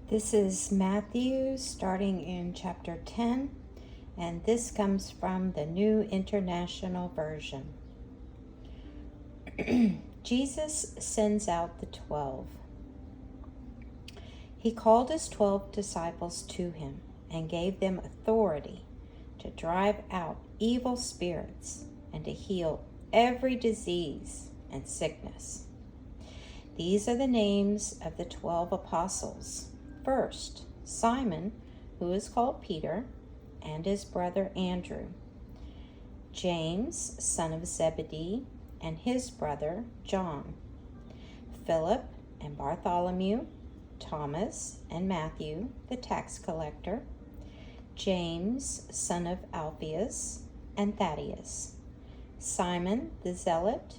This is Matthew starting in chapter 10, and this comes from the New International Version. Jesus sends out the 12. He called his 12 disciples to him and gave them authority to drive out evil spirits and to heal every disease and sickness. These are the names of the 12 apostles. First, Simon, who is called Peter, and his brother Andrew. James, son of Zebedee, and his brother John. Philip and Bartholomew, Thomas and Matthew, the tax collector. James, son of Alphaeus, and Thaddeus. Simon the Zealot,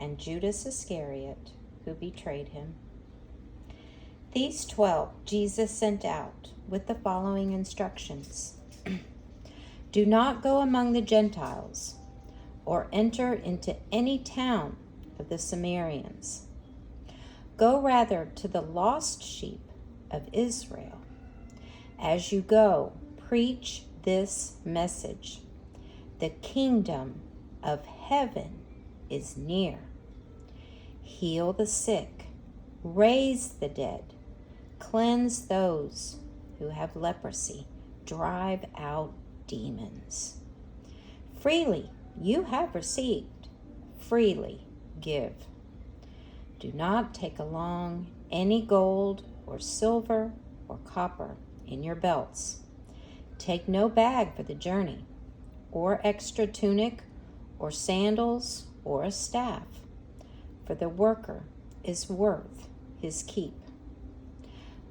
and Judas Iscariot, who betrayed him. These 12 Jesus sent out with the following instructions. Do not go among the Gentiles or enter into any town of the Samaritans. Go rather to the lost sheep of Israel. As you go, preach this message. The kingdom of heaven is near. Heal the sick, raise the dead, cleanse those who have leprosy, drive out demons. Freely you have received, freely give. Do not take along any gold or silver or copper in your belts. Take no bag for the journey, or extra tunic, or sandals, or a staff, for the worker is worth his keep.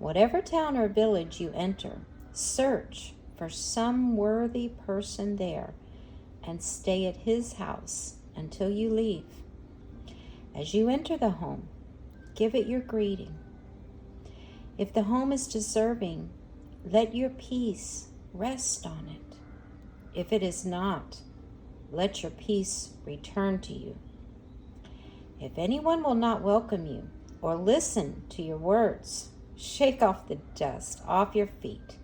Whatever town or village you enter, search for some worthy person there and stay at his house until you leave. As you enter the home, give it your greeting. If the home is deserving, let your peace rest on it. If it is not, let your peace return to you. If anyone will not welcome you or listen to your words, shake off the dust off your feet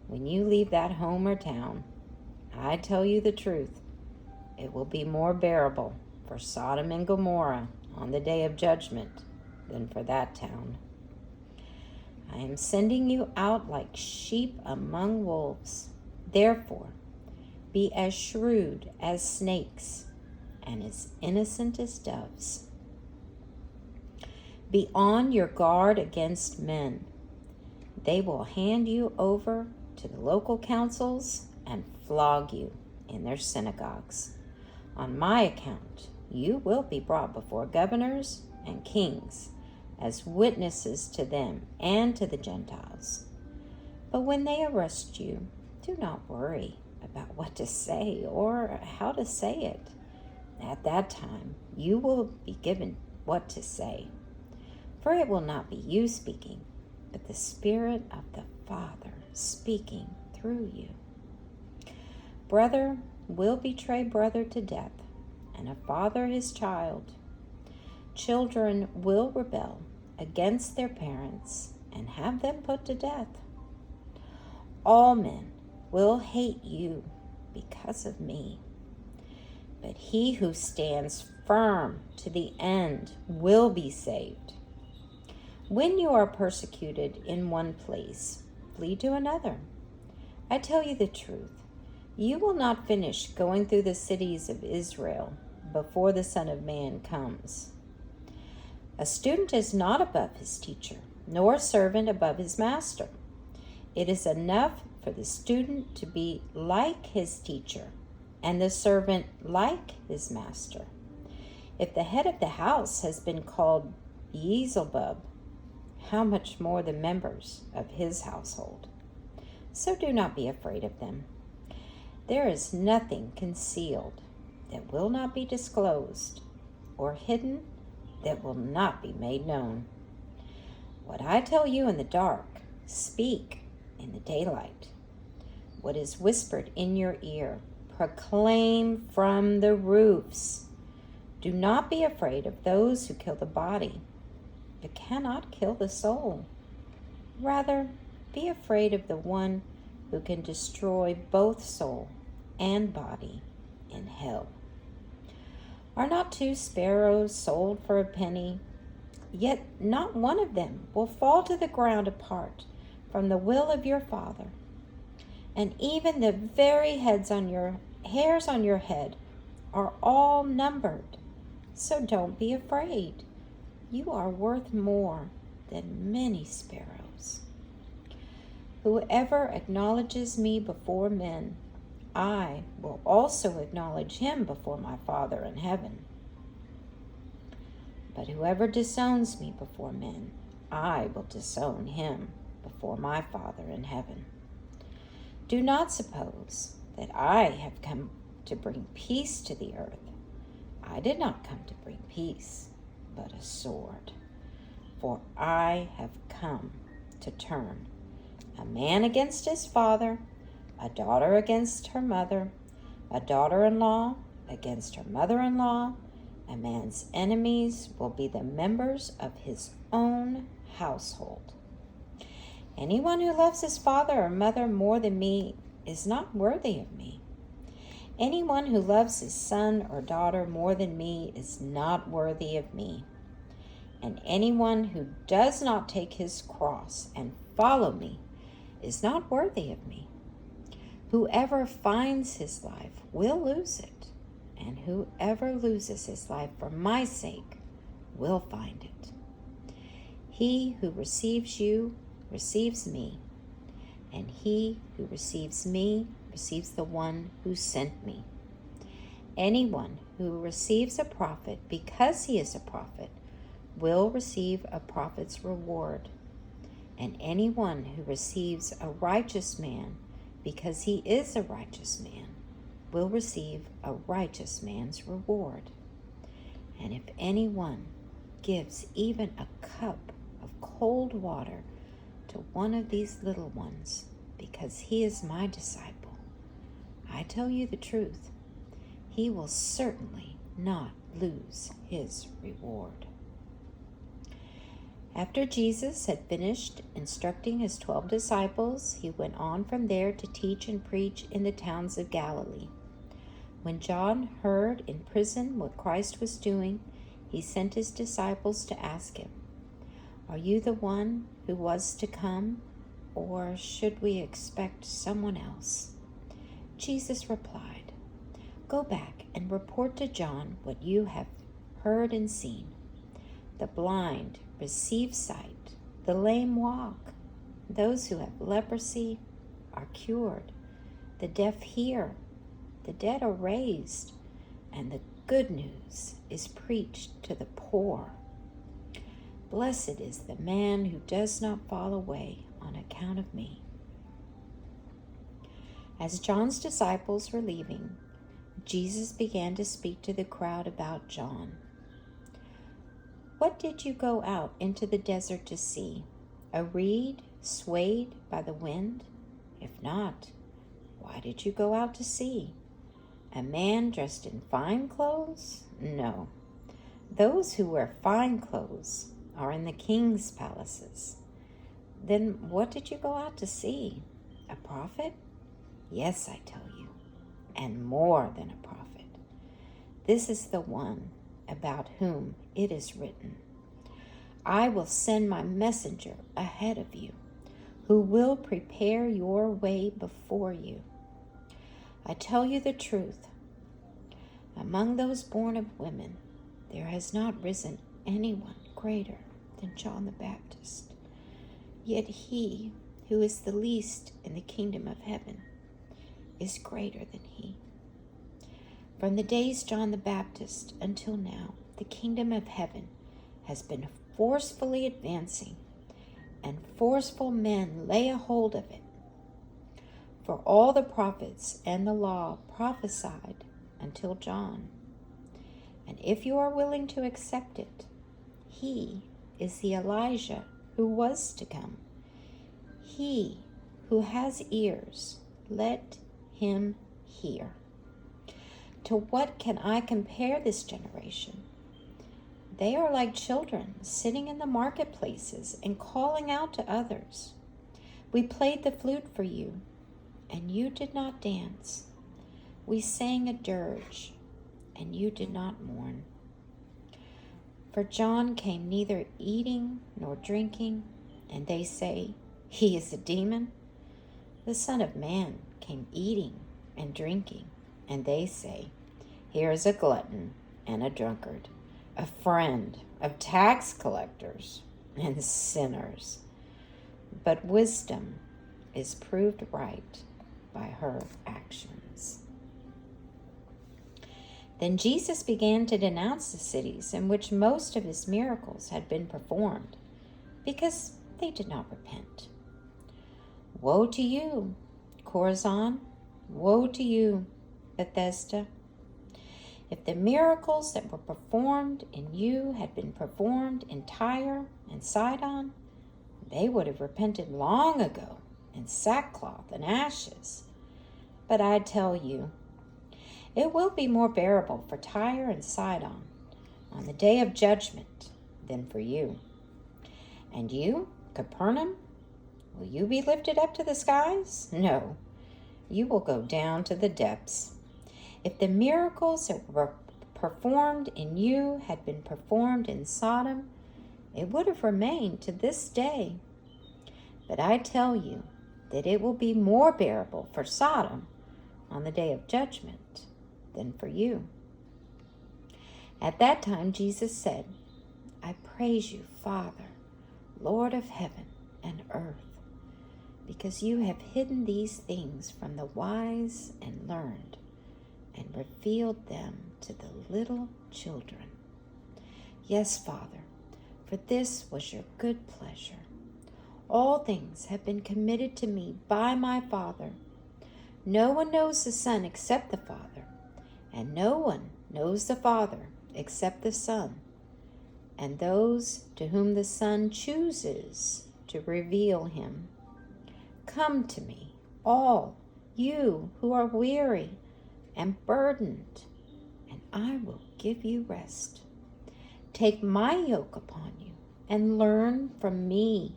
when you leave that home or town. I tell you the truth, it will be more bearable for Sodom and Gomorrah on the day of judgment than for that town. I am sending you out like sheep among wolves. Therefore, be as shrewd as snakes and as innocent as doves. Be on your guard against men. They will hand you over to the local councils and flog you in their synagogues. On my account, you will be brought before governors and kings as witnesses to them and to the Gentiles. But when they arrest you, do not worry about what to say or how to say it. At that time, you will be given what to say. For it will not be you speaking, but the Spirit of the Father speaking through you. Brother will betray brother to death, and a father his child. Children will rebel against their parents and have them put to death. All men will hate you because of me, but he who stands firm to the end will be saved. When you are persecuted in one place, flee to another. I tell you the truth, you will not finish going through the cities of Israel before the Son of Man comes. A student is not above his teacher, nor a servant above his master. It is enough for the student to be like his teacher, and the servant like his master. If the head of the house has been called Beelzebub, how much more the members of his household? So do not be afraid of them. There is nothing concealed that will not be disclosed, or hidden that will not be made known. What I tell you in the dark, speak in the daylight. What is whispered in your ear, proclaim from the roofs. Do not be afraid of those who kill the body, but cannot kill the soul. Rather, be afraid of the one who can destroy both soul and body in hell. Are not 2 sparrows sold for a penny? Yet not one of them will fall to the ground apart from the will of your Father. And even the very hairs on your head are all numbered. So don't be afraid. You are worth more than many sparrows. Whoever acknowledges me before men, I will also acknowledge him before my Father in heaven. But whoever disowns me before men, I will disown him before my Father in heaven. Do not suppose that I have come to bring peace to the earth. I did not come to bring peace, but a sword. For I have come to turn a man against his father, a daughter against her mother, a daughter-in-law against her mother-in-law. A man's enemies will be the members of his own household. Anyone who loves his father or mother more than me is not worthy of me. Anyone who loves his son or daughter more than me is not worthy of me. And anyone who does not take his cross and follow me is not worthy of me. Whoever finds his life will lose it, and whoever loses his life for my sake will find it. He who receives you receives me, and he who receives me receives the one who sent me. Anyone who receives a prophet because he is a prophet will receive a prophet's reward, and anyone who receives a righteous man because he is a righteous man will receive a righteous man's reward. And if anyone gives even a cup of cold water to one of these little ones because he is my disciple, I tell you the truth, he will certainly not lose his reward. After Jesus had finished instructing his 12 disciples, he went on from there to teach and preach in the towns of Galilee. When John heard in prison what Christ was doing, he sent his disciples to ask him, "Are you the one who was to come, or should we expect someone else?" Jesus replied, "Go back and report to John what you have heard and seen. The blind receive sight, the lame walk, those who have leprosy are cured, the deaf hear, the dead are raised, and the good news is preached to the poor. Blessed is the man who does not fall away on account of me." As John's disciples were leaving, Jesus began to speak to the crowd about John. "What did you go out into the desert to see? A reed swayed by the wind? If not, why did you go out to see? A man dressed in fine clothes? No. Those who wear fine clothes are in the king's palaces. Then what did you go out to see? A prophet? Yes, I tell you, and more than a prophet. This is the one about whom it is written, 'I will send my messenger ahead of you, who will prepare your way before you.' I tell you the truth, among those born of women, there has not risen anyone greater than John the Baptist. Yet he who is the least in the kingdom of heaven is greater than he. From the days John the Baptist until now, the kingdom of heaven has been forcefully advancing, and forceful men lay a hold of it. For all the prophets and the law prophesied until John. And if you are willing to accept it, he is the Elijah who was to come. He who has ears, let him hear. To what can I compare this generation? They are like children sitting in the marketplaces and calling out to others. We played the flute for you, and you did not dance. We sang a dirge, and you did not mourn. For John came neither eating nor drinking, and they say, he is a demon. The Son of Man came eating and drinking, and they say, here is a glutton and a drunkard, a friend of tax collectors and sinners. But wisdom is proved right by her actions. Then Jesus began to denounce the cities in which most of his miracles had been performed, because they did not repent. Woe to you, Chorazin! Woe to you, Bethesda! If the miracles that were performed in you had been performed in Tyre and Sidon, they would have repented long ago in sackcloth and ashes. But I tell you, it will be more bearable for Tyre and Sidon on the day of judgment than for you. And you, Capernaum, will you be lifted up to the skies? No, you will go down to the depths. If the miracles that were performed in you had been performed in Sodom, it would have remained to this day. But I tell you that it will be more bearable for Sodom on the day of judgment than for you. At that time Jesus said, I praise you, Father, Lord of heaven and earth, because you have hidden these things from the wise and learned, and revealed them to the little children. Yes, Father, for this was your good pleasure. All things have been committed to me by my Father. No one knows the Son except the Father, and no one knows the Father except the Son, and those to whom the Son chooses to reveal him. Come to me, all you who are weary and burdened, and I will give you rest. Take my yoke upon you and learn from me,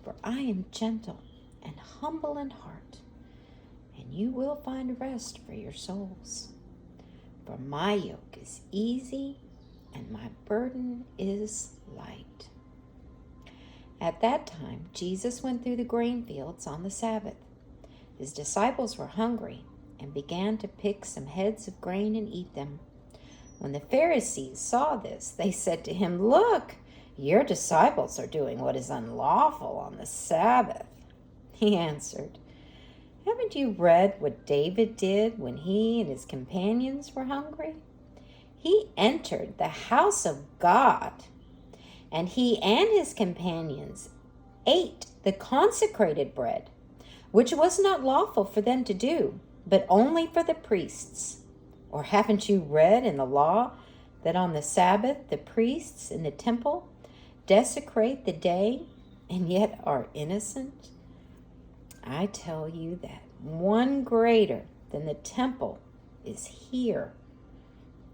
for I am gentle and humble in heart, and you will find rest for your souls. For my yoke is easy and my burden is light. At that time, Jesus went through the grain fields on the Sabbath. His disciples were hungry and began to pick some heads of grain and eat them. When the Pharisees saw this, they said to him, Look, your disciples are doing what is unlawful on the Sabbath. He answered, Haven't you read what David did when he and his companions were hungry? He entered the house of God, and he and his companions ate the consecrated bread, which was not lawful for them to do, but only for the priests. Or haven't you read in the law that on the Sabbath the priests in the temple desecrate the day and yet are innocent? I tell you that one greater than the temple is here.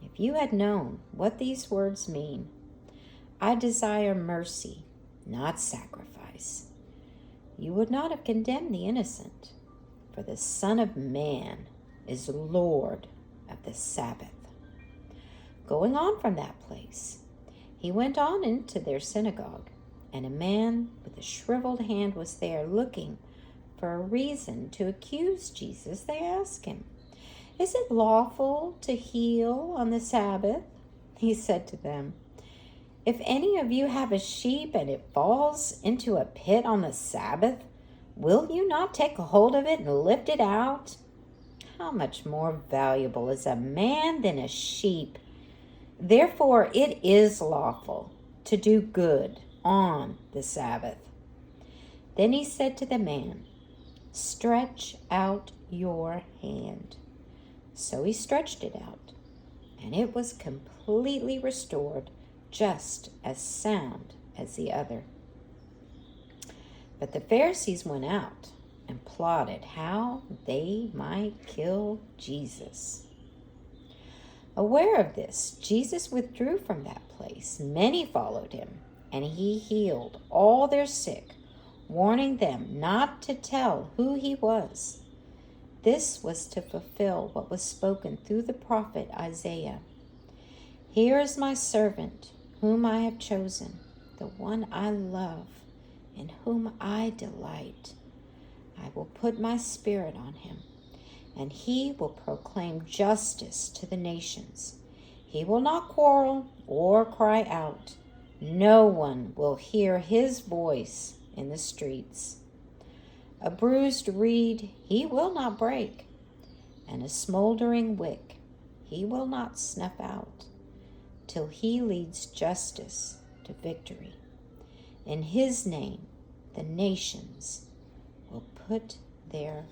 If you had known what these words mean, I desire mercy, not sacrifice, you would not have condemned the innocent, for the Son of Man is Lord of the Sabbath. Going on from that place, he went on into their synagogue, and a man with a shriveled hand was there looking for a reason to accuse Jesus. They asked him, Is it lawful to heal on the Sabbath? He said to them, If any of you have a sheep and it falls into a pit on the Sabbath, will you not take a hold of it and lift it out? How much more valuable is a man than a sheep? Therefore it is lawful to do good on the Sabbath. Then he said to the man, Stretch out your hand. So he stretched it out, and it was completely restored, just as sound as the other. But the Pharisees went out and plotted how they might kill Jesus. Aware of this, Jesus withdrew from that place. Many followed him, and he healed all their sick, warning them not to tell who he was. This was to fulfill what was spoken through the prophet Isaiah. Here is my servant, whom I have chosen, the one I love, in whom I delight. I will put my spirit on him, and he will proclaim justice to the nations. He will not quarrel or cry out. No one will hear his voice in the streets. A bruised reed he will not break, and a smoldering wick he will not snuff out, till he leads justice to victory. In his name the nations will put their